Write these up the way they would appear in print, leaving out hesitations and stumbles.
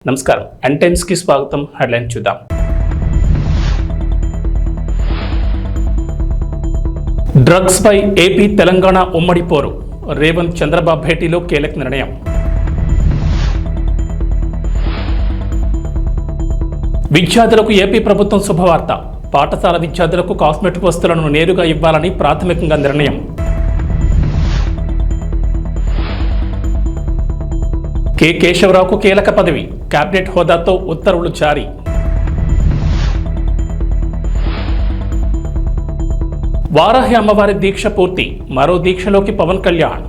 నమస్కారం n times కి స్వాగతం. హెడ్లైన్ చూద్దాం. డ్రగ్స్ పై ఏపీ తెలంగాణ ఉమ్మడి పోరు. రేవంత్ చంద్రబాబు భేటీలో కీలక నిర్ణయం. విద్యార్థులకు ఏపీ ప్రభుత్వం శుభవార్త. పాఠశాల విద్యార్థులకు కాస్మెటిక్ వస్తువులను నేరుగా ఇవ్వాలని ప్రాథమికంగా నిర్ణయం. కె కేశవరావుకు కీలక పదవి. కేబినెట్ హోదాతో ఉత్తర్వులు జారీ. వారాహి అమ్మవారి దీక్ష పూర్తి. మరో దీక్షలోకి పవన్ కళ్యాణ్.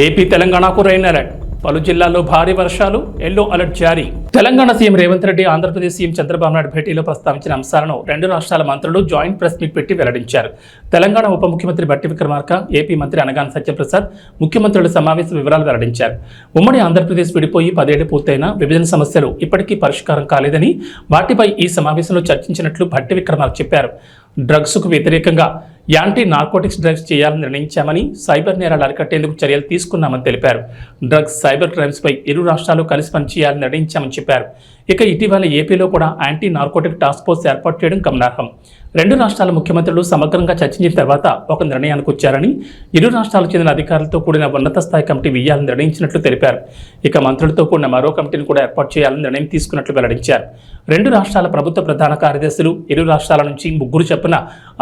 ఏపీ తెలంగాణకు రెయిన్ అలర్ట్. పలు జిల్లాల్లో భారీ వర్షాలు, ఎల్లో అలర్ట్ జారీ. తెలంగాణ సీఎం రేవంత్ రెడ్డి ఆంధ్రప్రదేశ్ సీఎం చంద్రబాబు నాయుడు భేటీలో ప్రస్తావించిన అంశాలను రెండు రాష్ట్రాల మంత్రులు జాయింట్ ప్రెస్ మీట్ పెట్టి వెల్లడించారు. తెలంగాణ ఉప ముఖ్యమంత్రి బట్టి విక్రమార్క, ఏపీ మంత్రి అనగాని సత్యప్రసాద్ ముఖ్యమంత్రుల సమావేశ వివరాలు వెల్లడించారు. ఉమ్మడి ఆంధ్రప్రదేశ్ విడిపోయి 10 ఏళ్లు పూర్తయినా విభజన సమస్యలు ఇప్పటికీ పరిష్కారం కాలేదని, వాటిపై ఈ సమావేశంలో చర్చించినట్లు బట్టి విక్రమార్క చెప్పారు. డ్రగ్స్కు వ్యతిరేకంగా యాంటీ నార్కోటిక్స్ డ్రైవ్స్ చేయాలని నిర్ణయించామని, సైబర్ నేరాలు అరికట్టేందుకు చర్యలు తీసుకున్నామని తెలిపారు. డ్రగ్స్, సైబర్ క్రైమ్స్ పై ఇరు రాష్ట్రాలు కలిసి పనిచేయాలని నిర్ణయించామని చెప్పారు. ఇక ఇటీవల ఏపీలో కూడా యాంటీ నార్కోటిక్ టాస్క్ ఫోర్స్ ఏర్పాటు చేయడం గమనార్హం. రెండు రాష్ట్రాల ముఖ్యమంత్రులు సమగ్రంగా చర్చించిన తర్వాత ఒక నిర్ణయానికి వచ్చారని, ఇరు రాష్ట్రాలకు చెందిన అధికారులతో కూడిన ఉన్నత స్థాయి కమిటీ వేయాలని నిర్ణయించినట్లు తెలిపారు. ఇక మంత్రులతో కూడిన మరో కమిటీని కూడా ఏర్పాటు చేయాలని నిర్ణయం తీసుకున్నట్లు వెల్లడించారు. రెండు రాష్ట్రాల ప్రభుత్వ ప్రధాన కార్యదర్శులు, ఇరు రాష్ట్రాల నుంచి 3 చొప్పున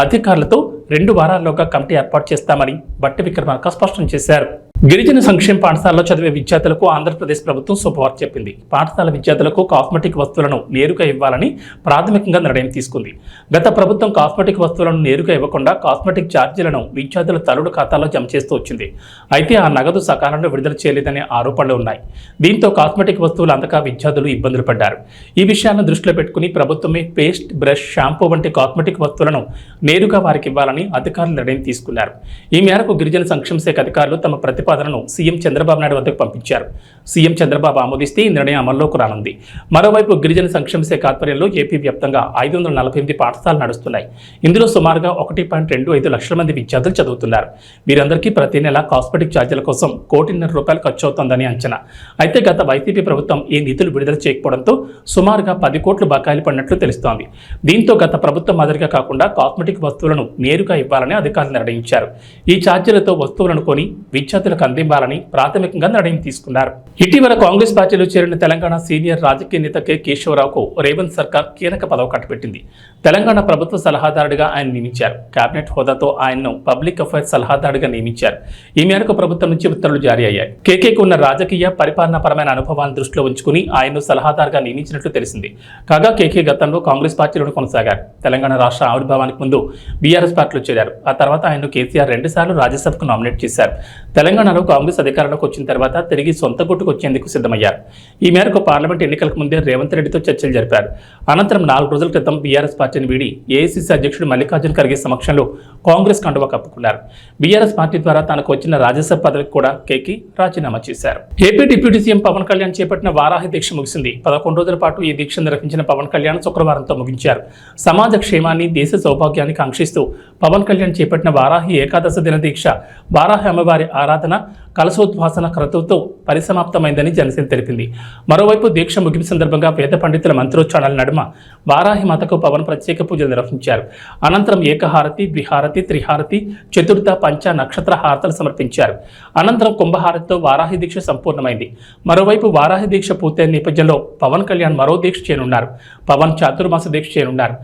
అధికారులతో 2 వారాల్లోగా కమిటీ ఏర్పాటు చేస్తామని బట్టి విక్రమార్క స్పష్టం చేశారు. గిరిజన సంక్షేమ పాఠశాలలో చదివే విద్యార్థులకు ఆంధ్రప్రదేశ్ ప్రభుత్వం శుభవార్త చెప్పింది. పాఠశాల విద్యార్థులకు కాస్మెటిక్ వస్తువులను నేరుగా ఇవ్వాలని ప్రాథమికంగా నిర్ణయం తీసుకుంది. గత ప్రభుత్వం కాస్మెటిక్ వస్తువులను నేరుగా ఇవ్వకుండా కాస్మెటిక్ ఛార్జీలను విద్యార్థుల తల్లుల ఖాతాలో జమ చేస్తూ వచ్చింది. అయితే ఆ నగదు సకాలంలో విడుదల చేయలేదనే ఆరోపణలు ఉన్నాయి. దీంతో కాస్మెటిక్ వస్తువులు అందక విద్యార్థులు ఇబ్బందులు పడ్డారు. ఈ విషయాలను దృష్టిలో పెట్టుకుని ప్రభుత్వమే పేస్ట్, బ్రష్, షాంపూ వంటి కాస్మెటిక్ వస్తువులను నేరుగా వారికి ఇవ్వాలని అధికారులు నిర్ణయం తీసుకున్నారు. ఈ మేరకు గిరిజన సంక్షేమ శాఖ అధికారులు తమ ప్రతిపాదనను సీఎం చంద్రబాబు నాయుడు వద్దకు పంపించారు. సీఎం చంద్రబాబు ఆమోదిస్తే ఈ నిర్ణయం అమల్లోకి రానుంది. మరోవైపు గిరిజన సంక్షేమ శాఖ ఆధ్వర్యంలో ఏపీ వ్యాప్తంగా 548 పాఠశాలలు నడుస్తున్నాయి. ఇందులో సుమారుగా 1.25 లక్షల మంది విద్యార్థులు చదువుతున్నారు. వీరందరికీ ప్రతి నెల కాస్మెటిక్ ఛార్జీల కోసం ₹1.5 కోటి ఖర్చు అవుతోందని అంచనా. అయితే గత వైసీపీ ప్రభుత్వం ఈ నిధులు విడుదల చేయకపోవడంతో సుమారుగా 10 కోట్లు బకాయిలు పడినట్లు తెలుస్తోంది. దీంతో గత ప్రభుత్వం మాదిరిగా కాకుండా కాస్మెటిక్ వస్తువులను నేరుగా ఇవ్వాలని అధికారులు నిర్ణయించారు. ఈ ఛార్జీలతో వస్తువులను కొని విద్యార్థులకు అందివ్వాలని ప్రాథమికంగా నిర్ణయం తీసుకున్నారు. ఇటీవల కాంగ్రెస్ పార్టీలో చేరిన తెలంగాణ సీనియర్ రాజకీయ నేత కె కేశవరావుకు రేవంత్ సర్కార్ కీలక పదవి కట్టబెట్టింది. తెలంగాణ ప్రభుత్వ సలహాదారుడిగా ఆయన నియమించారు. కేబినెట్ హోదాతో ఆయన్ను పబ్లిక్ అఫైర్స్ సలహాదారుడిగా నియమించారు. ఈ మేరకు ప్రభుత్వం నుంచి ఉత్తర్వులు జారీ అయ్యాయి. కేకేకు ఉన్న రాజకీయ పరిపాలనాపరమైన అనుభవాలను దృష్టిలో ఉంచుకుని ఆయన్ను సలహాదారుగా నియమించినట్లు తెలిసింది. కాగా కేకే గతంలో కాంగ్రెస్ పార్టీలో కొనసాగారు. తెలంగాణ రాష్ట్ర ఆవిర్భావానికి ముందు బీఆర్ఎస్ పార్టీలో చేరారు. ఆ తర్వాత ఆయన్ను కేసీఆర్ 2 సార్లు రాజ్యసభకు నామినేట్ చేశారు. తెలంగాణలో కాంగ్రెస్ అధికారంలోకి వచ్చిన తర్వాత తిరిగి సొంత గుట్టుకు వచ్చేందుకు సిద్ధమయ్యారు. ఈ మేరకు పార్లమెంట్ ఎన్నికలకు ముందే రేవంత్ రెడ్డితో చర్చలు జరిపారు. అనంతరం 4 రోజుల క్రితం బీఆర్ఎస్ పార్టీని వీడి ఏఐసీసీ అధ్యక్షుడు మల్లికార్జున ఖర్గే సమక్షంలో కాంగ్రెస్ కండువా కప్పుకున్నారు. బీఆర్ఎస్ పార్టీ ద్వారా తనకు వచ్చిన రాజ్యసభ పదవికి కూడా కేకి రాజీనామా చేశారు. AP deputy CM Pawan Kalyan చేపట్టిన వారాహి దీక్ష ముగిసింది. 11 రోజుల పాటు ఈ దీక్ష నిర్వహించిన పవన్ కళ్యాణ్ శుక్రవారంతో ముగించారు. సమాజ క్షేమాన్ని, దేశ సౌభాగ్యాన్ని కాంక్షిస్తూ పవన్ కళ్యాణ్ చేపట్టిన వారాహి ఏకాదశ దిన దీక్ష వారాహి అమ్మవారి ఆరాధన, కలశోద్వాసన క్రతువుతో పరిసమాప్తమైందని జనసేన తెలిపింది. మరోవైపు దీక్ష ముగింపు సందర్భంగా వేద పండితుల మంత్రోచ్చారణల నడుమ వారాహి మాతకు పవన్ ప్రత్యేక పూజలు నిర్వహించారు. అనంతరం ఏకహారతి, ద్విహారతి, త్రిహారతి, చతుర్థ, పంచ, నక్షత్ర హారతలు సమర్పించారు. అనంతరం కుంభహారతితో వారాహి దీక్ష సంపూర్ణమైంది. మరోవైపు వారాహి దీక్ష పూర్తయిన నేపథ్యంలో పవన్ కళ్యాణ్ మరో దీక్ష చేయనున్నారు. పవన్ చాతుర్మాస దీక్ష చేయనున్నారు.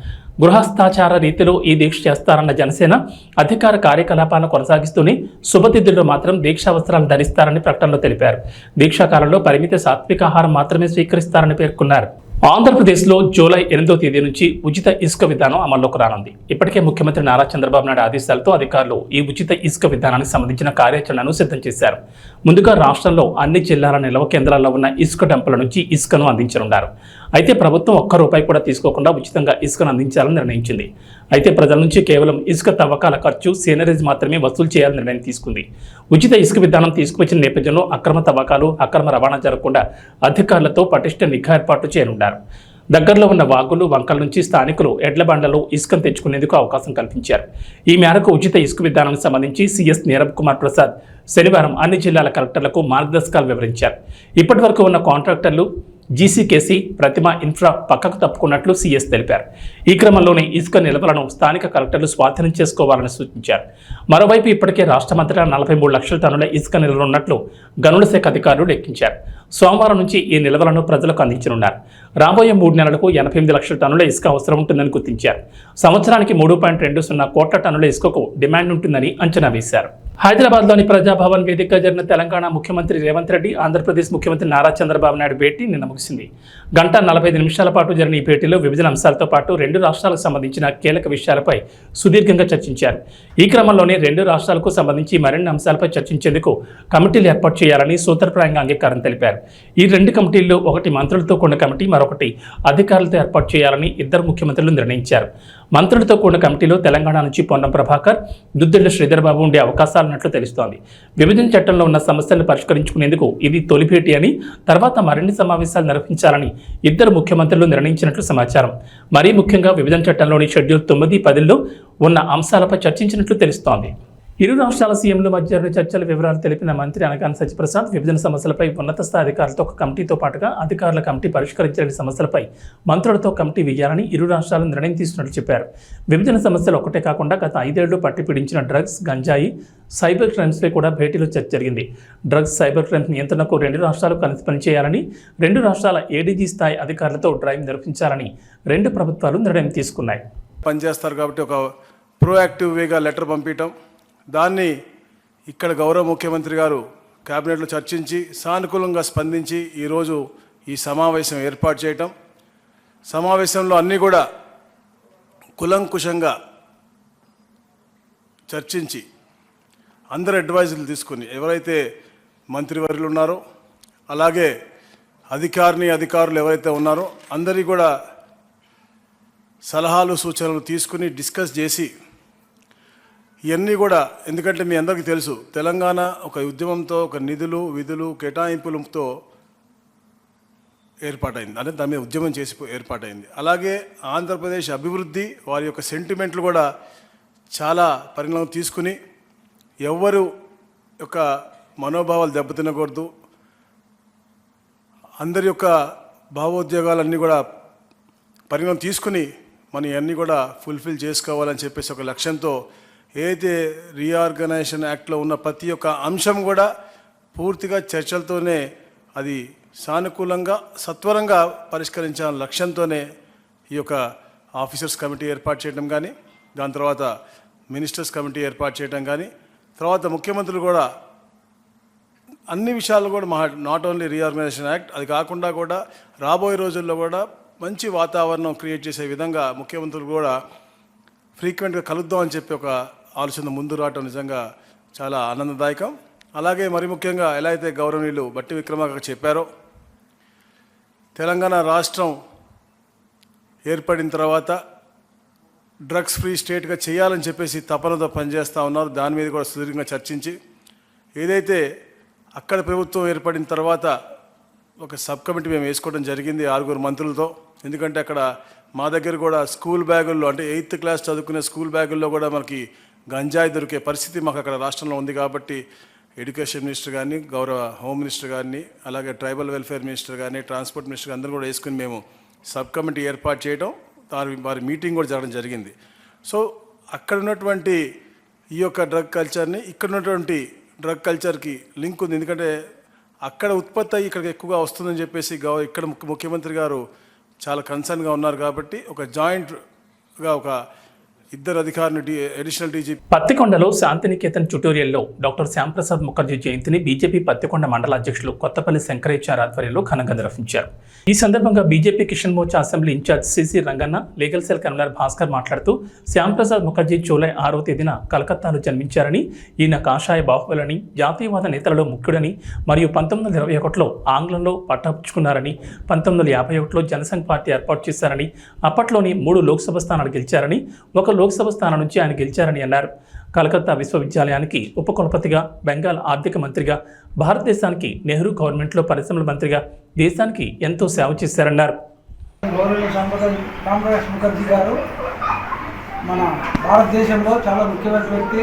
గృహస్థాచార రీతిలో ఈ దీక్ష చేస్తారన్న జనసేన అధికార కార్యకలాపాలను కొనసాగిస్తూనే శుభతిథుల్లో మాత్రం దీక్షా వస్త్రాలు ధరిస్తారని ప్రకటనలో తెలిపారు. దీక్షాకాలంలో పరిమిత సాత్వికాహారం మాత్రమే స్వీకరిస్తారని పేర్కొన్నారు. ఆంధ్రప్రదేశ్లో జూలై 8వ తేదీ నుంచి ఉచిత ఇసుక విధానం అమల్లోకి రానుంది. ఇప్పటికే ముఖ్యమంత్రి నారా చంద్రబాబు నాయుడు ఆదేశాలతో అధికారులు ఈ ఉచిత ఇసుక విధానానికి సంబంధించిన కార్యాచరణను సిద్ధం చేశారు. ముందుగా రాష్ట్రంలో అన్ని జిల్లాల నిల్వ కేంద్రాల్లో ఉన్న ఇసుక డంపుల నుంచి ఇసుకను అందించనున్నారు. అయితే ప్రభుత్వం ₹1 కూడా తీసుకోకుండా ఉచితంగా ఇసుకను అందించాలని నిర్ణయించింది. అయితే ప్రజల నుంచి కేవలం ఇసుక తవ్వకాల ఖర్చు, సీనరీస్ మాత్రమే వసూలు చేయాలని నిర్ణయం తీసుకుంది. ఉచిత ఇసుక విధానం తీసుకువచ్చిన నేపథ్యంలో అక్రమ తవ్వకాలు, అక్రమ రవాణా జరగకుండా అధికారులతో పటిష్ట నిఘా ఏర్పాటు చేయనున్నారు. దగ్గరలో ఉన్న వాగులు వంకల నుంచి స్థానికులు ఎడ్ల బండలు ఇసుకను తెచ్చుకునేందుకు అవకాశం కల్పించారు. ఈ మేరకు ఉచిత ఇసుక విధానానికి సంబంధించి సీఎస్ నీరబ్ కుమార్ ప్రసాద్ శనివారం అన్ని జిల్లాల కలెక్టర్లకు మార్గదర్శకాలు వివరించారు. ఇప్పటి వరకు ఉన్న కాంట్రాక్టర్లు జీసీకేసీ ప్రతిమ ఇన్ఫ్రా పక్కకు తప్పుకున్నట్లు సీఎస్ తెలిపారు. ఈ క్రమంలోనే ఇసుక నిల్వలను స్థానిక కలెక్టర్లు స్వాధీనం చేసుకోవాలని సూచించారు. మరోవైపు ఇప్పటికే రాష్ట్రమంతటా 43 లక్షల టన్నుల ఇసుక నిల్వలు ఉన్నట్లు గనుల శాఖ అధికారులు లెక్కించారు. సోమవారం నుంచి ఈ నిల్వలను ప్రజలకు అందించనున్నారు. రాబోయే 3 నెలలకు 88 లక్షల టన్నుల ఇసుక అవసరం ఉంటుందని గుర్తించారు. సంవత్సరానికి 3.20 కోట్ల టన్నుల ఇసుకకు డిమాండ్ ఉంటుందని అంచనా వేశారు. హైదరాబాద్లోని ప్రజాభవన్ వేదికగా జరిగిన తెలంగాణ ముఖ్యమంత్రి రేవంత్ రెడ్డి, ఆంధ్రప్రదేశ్ ముఖ్యమంత్రి నారా చంద్రబాబు నాయుడు భేటీ నిన్న ముగిసింది. 1:45 నిమిషాల పాటు జరిగిన ఈ భేటీలో వివిధ అంశాలతో పాటు 2 రాష్ట్రాలకు సంబంధించిన కీలక విషయాలపై సుదీర్ఘంగా చర్చించారు. ఈ క్రమంలోనే 2 రాష్ట్రాలకు సంబంధించి మరిన్ని అంశాలపై చర్చించేందుకు కమిటీలు ఏర్పాటు చేయాలని సూత్రప్రాయంగా అంగీకారం తెలిపారు. ఈ 2 కమిటీల్లో ఒకటి మంత్రులతో కూడిన కమిటీ, మరొకటి అధికారులతో ఏర్పాటు చేయాలని ఇద్దరు ముఖ్యమంత్రులు నిర్ణయించారు. మంత్రులతో కూడిన కమిటీలో తెలంగాణ నుంచి పొన్నం ప్రభాకర్, దుద్దిళ్ల శ్రీధర్ బాబు ఉండే అవకాశాలున్నట్లు తెలుస్తోంది. విభజన చట్టంలో ఉన్న సమస్యలను పరిష్కరించుకునేందుకు ఇది తొలి భేటీ అని, తర్వాత మరిన్ని సమావేశాలు నిర్వహించాలని ఇద్దరు ముఖ్యమంత్రులు నిర్ణయించినట్లు సమాచారం. మరీ ముఖ్యంగా విభజన చట్టంలోని షెడ్యూల్ 9, 10లో ఉన్న అంశాలపై చర్చించినట్లు తెలుస్తోంది. ఇరు రాష్ట్రాల సీఎంల మధ్య జరిగిన చర్చల వివరాలు తెలిపిన మంత్రి అనగాని సత్యప్రసాద్, విభజన సమస్యలపై ఉన్నత స్థాయి అధికారులతో ఒక కమిటీతో పాటుగా అధికారుల కమిటీ పరిష్కరించలేని సమస్యలపై మంత్రులతో కమిటీ వేయాలని ఇరు రాష్ట్రాలు నిర్ణయం తీసుకున్నట్లు చెప్పారు. విభజన సమస్యలు ఒక్కటే కాకుండా గత 5 ఏళ్లు పట్టి పీడించిన డ్రగ్స్, గంజాయి, సైబర్ క్రైమ్స్పై కూడా భేటీలో చర్చ జరిగింది. డ్రగ్స్, సైబర్ క్రైమ్స్ నియంత్రణకు 2 రాష్ట్రాలు కలిసి పనిచేయాలని, 2 రాష్ట్రాల ఏడీజీ స్థాయి అధికారులతో డ్రైవ్ నిర్వహించాలని 2 ప్రభుత్వాలు నిర్ణయం తీసుకున్నాయి. పనిచేస్తారు కాబట్టి ఒక ప్రోయాక్టివ్ వేగా లెటర్ పంపించడం, దాన్ని ఇక్కడ గౌరవ ముఖ్యమంత్రి గారు కేబినెట్లో చర్చించి సానుకూలంగా స్పందించి ఈరోజు ఈ సమావేశం ఏర్పాటు చేయటం, సమావేశంలో అన్నీ కూడా కులంకుశంగా చర్చించి అందరు అడ్వైజులు తీసుకుని ఎవరైతే మంత్రివర్యులు ఉన్నారో అలాగే అధికారులు ఎవరైతే ఉన్నారో అందరి కూడా సలహాలు సూచనలు తీసుకుని డిస్కస్ చేసి ఇవన్నీ కూడా, ఎందుకంటే మీ అందరికీ తెలుసు తెలంగాణ ఒక ఉద్యమంతో, ఒక నిధులు విధులు కేటాయింపులతో ఏర్పాటైంది, అంటే దాని మీద ఉద్యమం చేసి ఏర్పాటైంది. అలాగే ఆంధ్రప్రదేశ్ అభివృద్ధి, వారి యొక్క సెంటిమెంట్లు కూడా చాలా పరిణామం తీసుకుని ఎవరు యొక్క మనోభావాలు దెబ్బతినకూడదు, అందరి యొక్క భావోద్వేగాలన్నీ కూడా పరిణామం తీసుకుని మనం ఇవన్నీ కూడా ఫుల్ఫిల్ చేసుకోవాలని చెప్పేసి ఒక లక్ష్యంతో ఏదైతే రీఆర్గనైజేషన్ యాక్ట్లో ఉన్న ప్రతి ఒక్క అంశం కూడా పూర్తిగా చర్చలతోనే అది సానుకూలంగా సత్వరంగా పరిష్కరించాలనే లక్ష్యంతోనే ఈ యొక్క ఆఫీసర్స్ కమిటీ ఏర్పాటు చేయడం కానీ, దాని తర్వాత మినిస్టర్స్ కమిటీ ఏర్పాటు చేయడం కానీ, తర్వాత ముఖ్యమంత్రులు కూడా అన్ని విషయాలు కూడా నాట్ ఓన్లీ రీఆర్గనైజేషన్ యాక్ట్, అది కాకుండా కూడా రాబోయే రోజుల్లో కూడా మంచి వాతావరణం క్రియేట్ చేసే విధంగా ముఖ్యమంత్రులు కూడా ఫ్రీక్వెంట్గా కలుద్దామని చెప్పి ఒక ఆలోచన ముందు రావటం నిజంగా చాలా ఆనందదాయకం. అలాగే మరి ముఖ్యంగా ఎలా అయితే గౌరవనీయులు బట్టి విక్రమార్క చెప్పారో, తెలంగాణ రాష్ట్రం ఏర్పడిన తర్వాత డ్రగ్స్ ఫ్రీ స్టేట్గా చేయాలని చెప్పేసి తపనతో పనిచేస్తూ ఉన్నారు. దాని మీద కూడా సుదీర్ఘంగా చర్చించి ఏదైతే అక్కడ ప్రభుత్వం ఏర్పడిన తర్వాత ఒక సబ్ కమిటీ మేము వేసుకోవడం జరిగింది 6 మంత్రులతో. ఎందుకంటే అక్కడ మా దగ్గర కూడా స్కూల్ బ్యాగుల్లో, అంటే 8th క్లాస్ చదువుకునే స్కూల్ బ్యాగుల్లో కూడా మనకి గంజాయి దొరికే పరిస్థితి మాకు అక్కడ రాష్ట్రంలో ఉంది. కాబట్టి ఎడ్యుకేషన్ మినిస్టర్ కానీ, గౌరవ హోమ్ మినిస్టర్ కానీ, అలాగే ట్రైబల్ వెల్ఫేర్ మినిస్టర్ కానీ, ట్రాన్స్పోర్ట్ మినిస్టర్ అందరూ కూడా వేసుకుని మేము సబ్ కమిటీ ఏర్పాటు చేయడం, వారి మీటింగ్ కూడా జరగడం జరిగింది. సో అక్కడ ఉన్నటువంటి ఈ యొక్క డ్రగ్ కల్చర్ని ఇక్కడ ఉన్నటువంటి డ్రగ్ కల్చర్కి లింక్ ఉంది. ఎందుకంటే అక్కడ ఉత్పత్తి అయ్యి ఇక్కడికి ఎక్కువగా వస్తుందని చెప్పేసి ఇక్కడ ముఖ్యమంత్రి గారు చాలా కన్సర్న్గా ఉన్నారు. కాబట్టి ఒక జాయింట్గా ఒక ఇద్దరు అధికారులు అడిషనల్ డీజీపీ పత్తికొండలో శాంతినికేతన్ ట్యుటోరియల్లో డాక్టర్ శ్యాంప్రసాద్ ముఖర్జీ జయంతిని బీజేపీ పత్తికొండ మండల అధ్యక్షులు కొత్తపల్లి శంకరేచార్ ఆధ్వర్యంలో ఘనంగా నిర్వహించారు. ఈ సందర్భంగా BJP Kisan Morcha assembly incharge CC Ranganna, legal cell convener Bhaskar మాట్లాడుతూ శ్యాంప్రసాద్ ముఖర్జీ జూలై 6వ తేదీన కలకత్తాలో జన్మించారని, ఈయన కాషాయ బాహుబలని, జాతీయవాద నేతలలో ముఖ్యుడని మరియు 1921లో ఆంగ్లంలో పట్టాపుచ్చుకున్నారని, 1951లో జనసంఘ్ పార్టీ ఏర్పాటు చేశారని, అప్పట్లోని 3 లోక్సభ స్థానాలు గెలిచారని, ఒక లోక్సభ స్థానం నుంచి ఆయన గెలిచారని అన్నారు. కలకత్తా విశ్వవిద్యాలయానికి ఉపకులపతిగా, బెంగాల్ ఆర్థిక మంత్రిగా, భారతదేశానికి నెహ్రూ గవర్నమెంట్లో పరిశ్రమల మంత్రిగా దేశానికి ఎంతో సేవ చేశారన్నారు. గౌరవ సంపద రామప్రకాష్ ముఖర్జీ గారు మన భారతదేశంలో చాలా ముఖ్యమైన వ్యక్తి.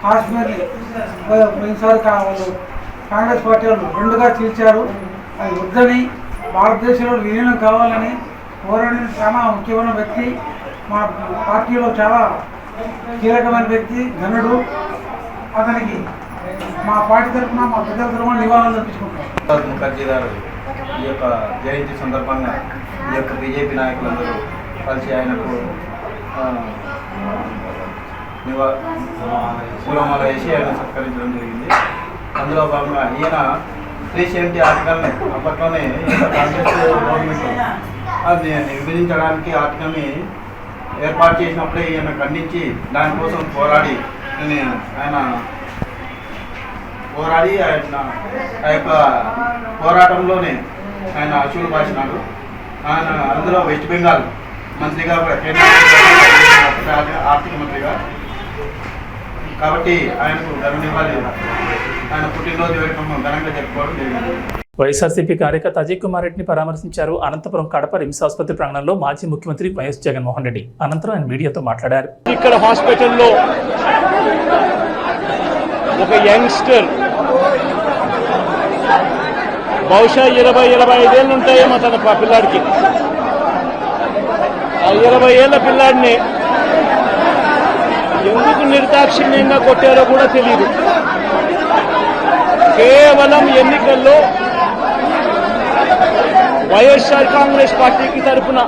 కాశ్మీర్ని పోయినసారి వాళ్ళు కాంగ్రెస్ పార్టీ వాళ్ళు రెండుగా చీల్చారు. అది వద్దని భారతదేశంలో విలీనం కావాలని పోరాడిన చాలా ముఖ్యమైన వ్యక్తి. మా పార్టీలో చాలా కీలకమైన వ్యక్తి, ఘనుడు. అతనికి మా పార్టీ తరఫున మా పెద్దల తరఫున నివాళులు అర్పించుకుంటాం. ముఖర్జీ గారు ఈ యొక్క జయంతి సందర్భంగా ఈ యొక్క బీజేపీ నాయకులందరూ కలిసి ఆయనకు పూలమాల వేసి ఆయన సత్కరించడం జరిగింది. అందులో భాగంగా ఈయన 370 ఆర్టికల్ని అప్పట్లోనే కాంగ్రెస్ గవర్నమెంట్ అది విభజించడానికి ఆర్టికల్ని ఏర్పాటు చేసినప్పుడే ఈయన ఖండించి దానికోసం పోరాడి ఆయన ఆ యొక్క పోరాటంలోనే ఆయన అశువులు బాసినాడు. ఆయన అందులో వెస్ట్ బెంగాల్ మంత్రిగా కూడా కేంద్ర ఆర్థిక మంత్రిగా కాబట్టి ఆయనకు ఘననివ్వాలి. ఆయన పుట్టినరోజు వేడుకను ఘనంగా జరుపుకోవడం జరిగింది. వైఎస్ఆర్సీపీ కార్యకర్త అజయ్ కుమార్ రెడ్డిని పరామర్శించారు. అనంతపురం కడప రిమ్స్ ఆసుపత్రి ప్రాంగణంలో మాజీ ముఖ్యమంత్రి వైఎస్ జగన్మోహన్ రెడ్డి. అనంతరం ఆయన మీడియాతో మాట్లాడారు. ఇక్కడ హాస్పిటల్లో ఒక యంగ్స్టర్ బహుశా 20-25 ఏళ్ళు ఉంటాయేమో తన పిల్లాడికి. ఆ 20 ఏళ్ల పిల్లాడిని ఎందుకు నిర్దాక్షిణ్యంగా కొట్టారో కూడా తెలియదు. కేవలం ఎన్నికల్లో వైఎస్ఆర్ కాంగ్రెస్ పార్టీకి తరఫున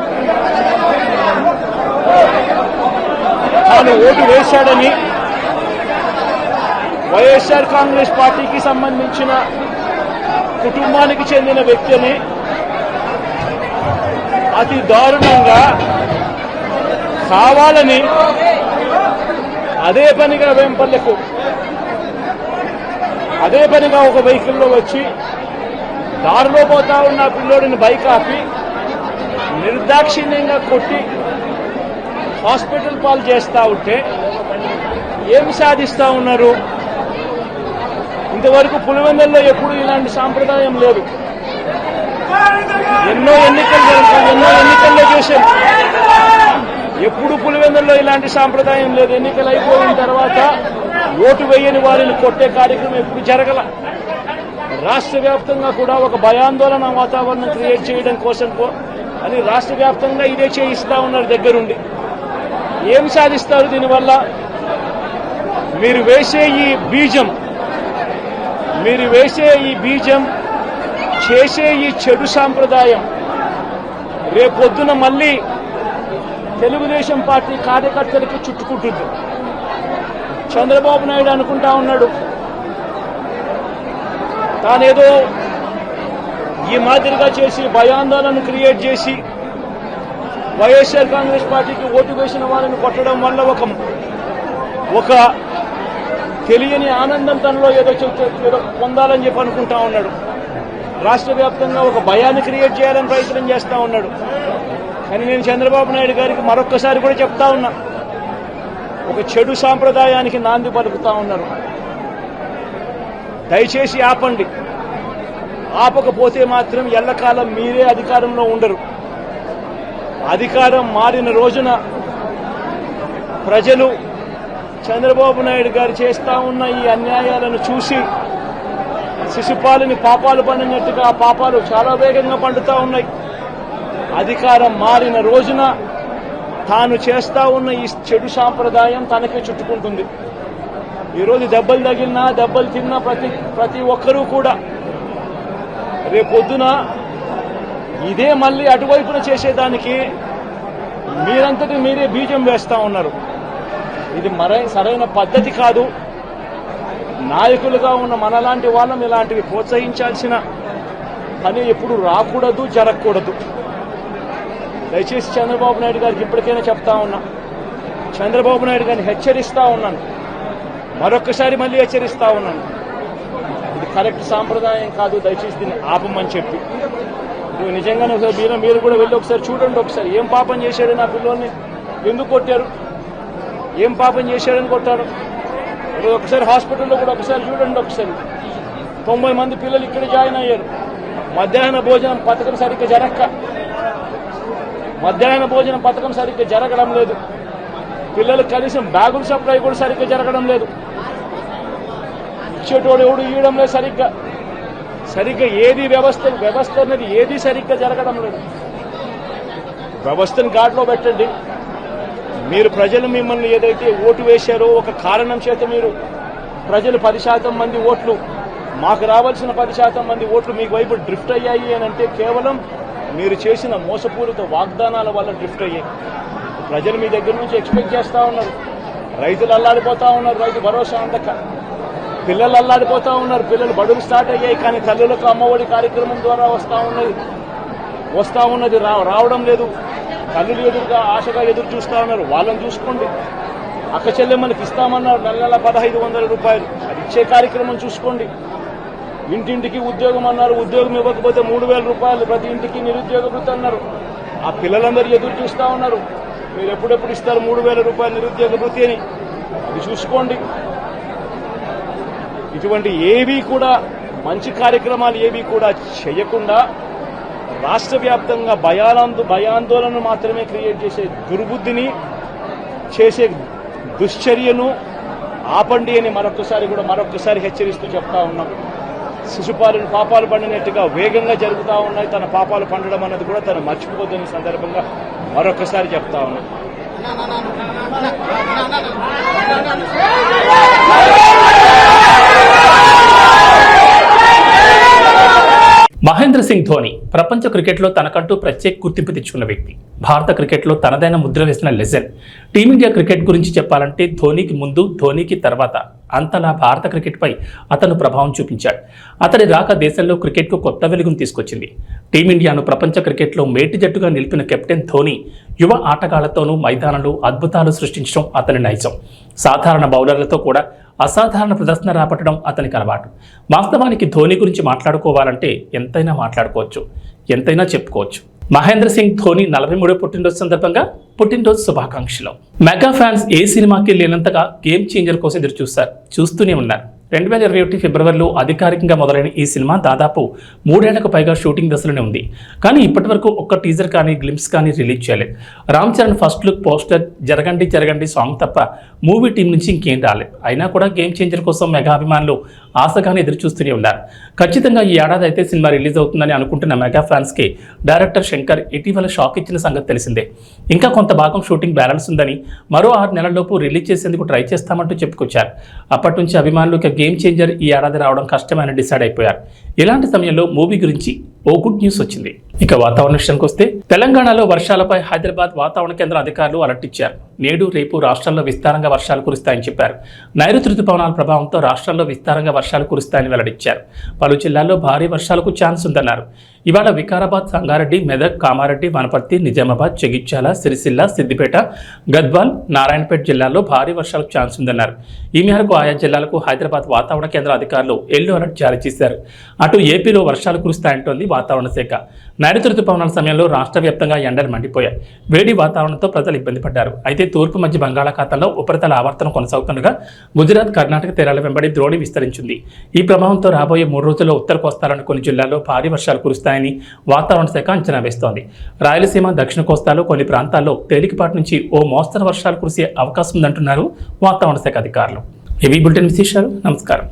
తాను ఓటు వేశాడని, వైఎస్ఆర్ కాంగ్రెస్ పార్టీకి సంబంధించిన కుటుంబానికి చెందిన వ్యక్తిని అతి దారుణంగా కావాలని అదే పనిగా వేంపల్లెకు అదే పనిగా ఒక వెహికల్లో వచ్చి దారిలో పోతా ఉన్న పిల్లోడిని బైక్ ఆపి నిర్దాక్షిణ్యంగా కొట్టి హాస్పిటల్ పాలు చేస్తా ఉంటే ఏమి సాధిస్తా ఉన్నారు? ఇంతవరకు పులివెందుల్లో ఎప్పుడు ఇలాంటి సాంప్రదాయం లేదు. ఎన్నో ఎన్నికల్లో చేశాం, ఎప్పుడు పులివెందుల్లో ఇలాంటి సాంప్రదాయం లేదు. ఎన్నికలు అయిపోయిన తర్వాత ఓటు వేయని వారిని కొట్టే కార్యక్రమం ఎప్పుడు జరగల. రాష్ట్ర వ్యాప్తంగా కూడా ఒక భయాందోళన వాతావరణం క్రియేట్ చేయడం కోసం అని రాష్ట్ర వ్యాప్తంగా ఇదే చేయిస్తా ఉన్నారు దగ్గరుండి. ఏం సాధిస్తారు దీనివల్ల? మీరు వేసే ఈ బీజం చేసే ఈ చెడు సాంప్రదాయం రేపొద్దున మళ్ళీ తెలుగుదేశం పార్టీ కార్యకర్తలకి చుట్టుకుంటుంది. చంద్రబాబు నాయుడు అనుకుంటా ఉన్నాడు తానేదో ఈ మాదిరిగా చేసి భయాందోళన క్రియేట్ చేసి వైఎస్ఆర్ కాంగ్రెస్ పార్టీకి ఓటు వేసిన వాళ్ళని కొట్టడం వల్ల ఒక తెలియని ఆనందం తనలో ఏదో పొందాలని చెప్పి అనుకుంటా ఉన్నాడు. రాష్ట్ర వ్యాప్తంగా ఒక భయాన్ని క్రియేట్ చేయాలని ప్రయత్నం చేస్తా ఉన్నాడు. కానీ నేను చంద్రబాబు నాయుడు గారికి మరొక్కసారి కూడా చెప్తా ఉన్నా, ఒక చెడు సాంప్రదాయానికి నాంది పలుకుతా ఉన్నారు. దయచేసి ఆపండి. ఆపకపోతే మాత్రం ఎల్లకాలం మీరే అధికారంలో ఉండరు. అధికారం మారిన రోజున ప్రజలు చంద్రబాబు నాయుడు గారు చేస్తా ఉన్న ఈ అన్యాయాలను చూసి శిశుపాలని పాపాలు పండినట్టుగా ఆ పాపాలు చాలా వేగంగా పండుతా ఉన్నాయి. అధికారం మారిన రోజున తాను చేస్తా ఉన్న ఈ చెడు సాంప్రదాయం తనకే చుట్టుకుంటుంది. ఈరోజు దెబ్బలు తగిలినా దెబ్బలు తిన్నా ప్రతి ఒక్కరూ కూడా రేపొద్దున ఇదే మళ్ళీ అటువైపున చేసేదానికి మీరంతటి మీరే బీజం వేస్తా ఉన్నారు. ఇది సరైన పద్ధతి కాదు. నాయకులుగా ఉన్న మనలాంటి వాళ్ళం ఇలాంటివి ప్రోత్సహించాల్సిన పని ఎప్పుడు రాకూడదు, జరగకూడదు. దయచేసి చంద్రబాబు నాయుడు గారికి ఇప్పటికైనా చెప్తా ఉన్నా, చంద్రబాబు నాయుడు గారిని హెచ్చరిస్తా ఉన్నాను, మరొక్కసారి మళ్ళీ హెచ్చరిస్తా ఉన్నాను. ఇది కరెక్ట్ సాంప్రదాయం కాదు, దయచేసి దీన్ని ఆపమని చెప్పి. నిజంగానే ఒకసారి మీరు కూడా వెళ్ళి ఒకసారి చూడండి. ఒకసారి ఏం పాపం చేశాడు నా పిల్లల్ని, ఎందుకు కొట్టారు, ఏం పాపం చేశాడని కొట్టారు. ఒకసారి హాస్పిటల్లో కూడా ఒకసారి చూడండి. ఒకసారి 90 మంది పిల్లలు ఇక్కడ జాయిన్ అయ్యారు. మధ్యాహ్న భోజనం పథకం సరిగ్గా జరక్క మధ్యాహ్న భోజన పథకం సరిగ్గా జరగడం లేదు. పిల్లలకు కనీసం బ్యాగుల సప్లై కూడా సరిగ్గా జరగడం లేదు. ఇచ్చేటోడు ఎవడు ఇవ్వడం లేదు సరిగ్గా ఏది వ్యవస్థ అనేది ఏది సరిగ్గా జరగడం లేదు. వ్యవస్థను గాడిలో పెట్టండి. మీరు ప్రజలు మిమ్మల్ని ఏదైతే ఓటు వేశారో ఒక కారణం చేత మీరు ప్రజలు 10% మంది ఓట్లు మాకు రావాల్సిన 10% మంది ఓట్లు మీకు వైపు డ్రిఫ్ట్ అయ్యాయి అని అంటే కేవలం మీరు చేసిన మోసపూరిత వాగ్దానాల వల్ల డ్రిఫ్ట్ అయ్యాయి. ప్రజలు మీ దగ్గర నుంచి ఎక్స్పెక్ట్ చేస్తూ ఉన్నారు. రైతులు అల్లాడిపోతూ ఉన్నారు, రైతు భరోసా అందక. పిల్లలు అల్లాడిపోతూ ఉన్నారు, పిల్లలు బడులు స్టార్ట్ అయ్యాయి కానీ తల్లులకు అమ్మఒడి కార్యక్రమం ద్వారా వస్తూ ఉన్నది రావడం లేదు. తల్లులు ఎదురుగా ఆశగా ఎదురు చూస్తూ ఉన్నారు. వాళ్ళని చూసుకోండి. అక్క చెల్లెమ్మలకి ఇస్తామన్నారు నెల 1,500 రూపాయలు, అది ఇచ్చే కార్యక్రమం చూసుకోండి. ఇంటింటికి ఉద్యోగం అన్నారు, ఉద్యోగం ఇవ్వకపోతే 3,000 రూపాయలు ప్రతి ఇంటికి నిరుద్యోగ వృత్తి అన్నారు. ఆ పిల్లలందరూ ఎదురు చూస్తూ ఉన్నారు. మీరు ఎప్పుడెప్పుడు ఇస్తారు 3,000 రూపాయలు నిరుద్యోగ వృత్తి అని, అది చూసుకోండి. ఇటువంటి ఏవి కూడా మంచి కార్యక్రమాలు ఏవి కూడా చేయకుండా రాష్ట్ర వ్యాప్తంగా భయాందోళన మాత్రమే క్రియేట్ చేసే దుర్బుద్ధిని చేసే దుశ్చర్యను ఆపండి అని మరొకసారి హెచ్చరిస్తూ చెప్తా ఉన్నాం. శిశుపాలను పాపాలు పండినట్టుగా వేగంగా జరుగుతూ ఉన్నాయి. తన పాపాలు పండడం అన్నది కూడా తను మర్చిపోదని సందర్భంగా మరొకసారి చెప్తా ఉన్నాం. మహేంద్ర సింగ్ ధోని ప్రపంచ క్రికెట్లో తనకంటూ ప్రత్యేక గుర్తింపు తెచ్చుకున్న వ్యక్తి. భారత క్రికెట్లో తనదైన ముద్ర వేసిన లెజెండ్. టీమిండియా క్రికెట్ గురించి చెప్పాలంటే ధోనికి ముందు, ధోనికి తర్వాత అంతలా భారత క్రికెట్పై అతను ప్రభావం చూపించాడు. అతడి రాక దేశంలో క్రికెట్కు కొత్త వెలుగును తీసుకొచ్చింది. టీమిండియాను ప్రపంచ క్రికెట్లో మేటి జట్టుగా నిలిపిన కెప్టెన్ ధోని యువ ఆటగాళ్లతోనూ మైదానంలో అద్భుతాలు సృష్టించడం అతని నైజం. సాధారణ బౌలర్లతో కూడా అసాధారణ ప్రదర్శన రాబట్టడం అతనికి అలవాటు. వాస్తవానికి ధోని గురించి మాట్లాడుకోవాలంటే ఎంతైనా మాట్లాడుకోవచ్చు, ఎంతైనా చెప్పుకోవచ్చు. మహేంద్ర సింగ్ ధోని 43వ పుట్టినరోజు సందర్భంగా పుట్టినరోజు శుభాకాంక్షలు. మెగా ఫ్యాన్స్ ఏ సినిమాకి లేనంతగా గేమ్ చేంజర్ కోసం ఎదురు చూస్తూనే ఉన్నారు. 2021 ఫిబ్రవరిలో అధికారికంగా మొదలైన ఈ సినిమా దాదాపు 3 ఏళ్లకు పైగా షూటింగ్ దశలోనే ఉంది. కానీ ఇప్పటి వరకు ఒక్క టీజర్ కానీ గ్లింప్స్ కానీ రిలీజ్ చేయలేదు. Ram Charan first look poster, జరగండి సాంగ్ తప్ప మూవీ టీం నుంచి ఇంకేం రాలేదు. అయినా కూడా గేమ్ చేంజర్ కోసం మెగా అభిమానులు ఆశగానే ఎదురు చూస్తూనే ఉన్నారు. ఖచ్చితంగా ఈ ఏడాది అయితే సినిమా రిలీజ్ అవుతుందని అనుకుంటున్న మెగా ఫ్యాన్స్కి డైరెక్టర్ శంకర్ ఇటీవల షాక్ ఇచ్చిన సంగతి తెలిసిందే. ఇంకా కొంత భాగం షూటింగ్ బ్యాలెన్స్ ఉందని, మరో 6 నెలల్లోపు రిలీజ్ చేసేందుకు ట్రై చేస్తామంటూ చెప్పుకొచ్చారు. అప్పటి నుంచి అభిమానులు గేమ్ చేంజర్ ఈ ఏడాది రావడం కష్టమైన డిసైడ్ అయిపోయారు. ఇలాంటి సమయంలో మూవీ గురించి ఓ గుడ్ న్యూస్ వచ్చింది. ఇక వాతావరణ విషయానికి వస్తే తెలంగాణలో వర్షాలపై హైదరాబాద్ వాతావరణ కేంద్ర అధికారులు అలర్ట్ ఇచ్చారు. నేడు రేపు రాష్ట్రంలో విస్తారంగా వర్షాలు కురుస్తాయని చెప్పారు. నైరుతి రుతుపవనాల ప్రభావంతో రాష్ట్రంలో విస్తారంగా వర్షాలు కురుస్తాయని వెల్లడించారు. పలు జిల్లాల్లో భారీ వర్షాలకు ఛాన్స్ ఉందన్నారు. ఇవాళ వికారాబాద్, సంగారెడ్డి, మెదక్, కామారెడ్డి, వనపర్తి, నిజామాబాద్, జగిత్యాల, సిరిసిల్ల, సిద్దిపేట, గద్వాల్, నారాయణపేట జిల్లాల్లో భారీ వర్షాలకు ఛాన్స్ ఉందన్నారు. ఈ మేరకు ఆయా జిల్లాలకు హైదరాబాద్ వాతావరణ కేంద్ర అధికారులు ఎల్లో అలర్ట్ జారీ చేశారు. అటు ఏపీలో వర్షాలు కురుస్తాయంటోంది వాతావరణ శాఖ. నైరుతి రుతుపవనాల సమయంలో రాష్ట్ర వ్యాప్తంగా ఎండలు మండిపోయాయి. వేడి వాతావరణంతో ప్రజలు ఇబ్బంది పడ్డారు. అయితే తూర్పు మధ్య బంగాళాఖాతంలో ఉపరితల ఆవర్తనం కొనసాగుతుండగా గుజరాత్, కర్ణాటక తీరాల వెంబడి ద్రోణి విస్తరించింది. ఈ ప్రభావంతో రాబోయే 3 రోజుల్లో ఉత్తర కోస్తాలోని కొన్ని జిల్లాల్లో భారీ వర్షాలు కురుస్తాయని వాతావరణ శాఖ అంచనా వేస్తోంది. రాయలసీమ, దక్షిణ కోస్తాలో కొన్ని ప్రాంతాల్లో తేలికపాటి నుంచి ఓ మోస్తరు వర్షాలు కురిసే అవకాశం ఉందంటున్నారు వాతావరణ శాఖ అధికారులు. ఇవి బులెటిన్ విశేషాలు. నమస్కారం.